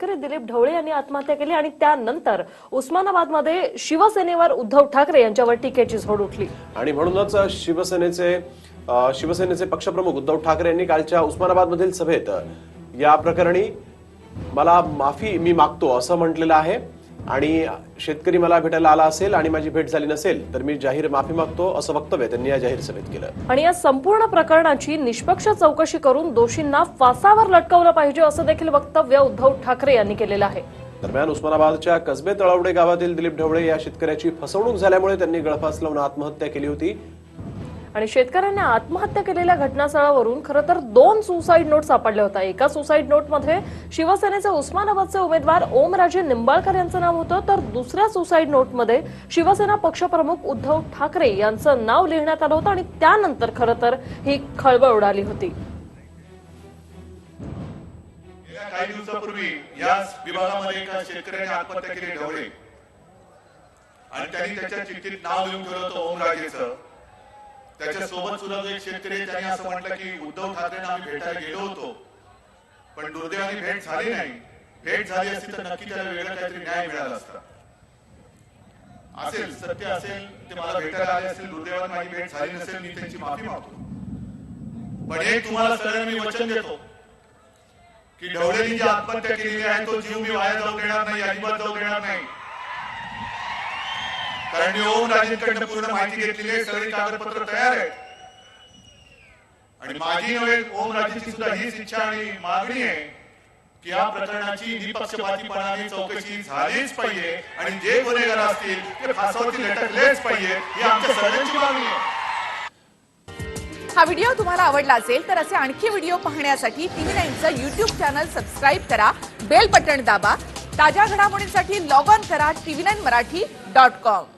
दिलीप ढवळे यांनी आत्महत्या केली आणि त्यानंतर उस्मानाबादमध्ये शिवसेनेवर उद्धव ठाकरे यांच्यावर टीकेची झोड उठली आणि म्हणूनच शिवसेनेचे पक्षप्रमुख उद्धव ठाकरे यांनी कालच्या उस्मानाबादमधील सभेत या प्रकरणी मला माफी मी मागतो असं म्हटलेलं आहे आणि शेतकरी मला भेटायला आला असेल आणि माझी भेट झाली नसेल तर मी जाहीर माफी मागतो असं वक्तव्य त्यांनी या जाहीर सभेत केलं आणि या संपूर्ण प्रकरणाची निष्पक्ष चौकशी करून दोषींना फासावर लटकवलं पाहिजे असं देखील वक्तव्य उद्धव ठाकरे यांनी केलेलं आहे। दरम्यान उस्मानाबादच्या कसबे तळवडे गावातील दिलीप ढवळे या शेतकऱ्याची फसवणूक झाल्यामुळे त्यांनी गळफास लावून आत्महत्या केली होती आणि शेतकऱ्यांनी आत्महत्या केलेल्या घटनास्थळावरून खरं तर 2 सुसाईड नोट सापडल्या होत्या। एका सुसाईड नोटमध्ये शिवसेनेचे उस्मानाबादचे उमेदवार ओमराजे निंबाळकर यांचं नाव होतं तर दुसऱ्या सुसाईड नोटमध्ये शिवसेना पक्षप्रमुख उद्धव ठाकरे यांचं नाव लिहिण्यात आलं होतं आणि त्यानंतर खरं तर ही खळबळ उडाली होती। काही दिवसापूर्वी याच विभागामध्ये एका शेतकऱ्याने आत्महत्या केली ढवळे आणि त्यांनी त्याच्या चिठ्ठीत नाव लिहून ठेवलं होतं ओमराजेचं। त्याच्या सोबत सुद्धा एक शेतकरी त्यांनी असं म्हटलं की उद्धव ठाकरेंना आम्ही भेटायला गेलो होतो पण दुर्दैवाने भेट झाली नाही। भेट झाली असती तर नक्की त्याला वेगळा काहीतरी न्याय मिळाला असता। असेल सत्य असेल ते मला भेटायला आले असेल दुर्दैवाने माझी भेट झाली नसेल मी त्यांची माफी मागतो पण एक तुम्हाला सरळ मी वचन देतो की ढवळेंनी जी आत्महत्या केलेली आहे तो जीव मी वाया जाऊ देणार नाही अजिबात जाऊ देणार नाही। कारण मी ओमराजेंकडून पूर्ण माहिती घेतलेली आहे सगळी कागदपत्र तयार आहेत आणि माझी नव्हे ओमराजेंची सुद्धा हीच इच्छा आणि मागणी आहे की या प्रकरणाची निपक्षपातीपणाने चौकशी झालीच पाहिजे आणि जे गुन्हेगार असतील ते फासावरती लटकलेच पाहिजे ही आमच्या सगळ्यांची मागणी आहे। हा व्हिडिओ तुम्हाला आवडला असेल तर असे आणखी व्हिडिओ पाहण्यासाठी TV9चं YouTube चॅनल सबस्क्राइब करा, बेल बटन दाबा, ताज्या घडामोडींसाठी लॉग ऑन करा tv9marathi.com।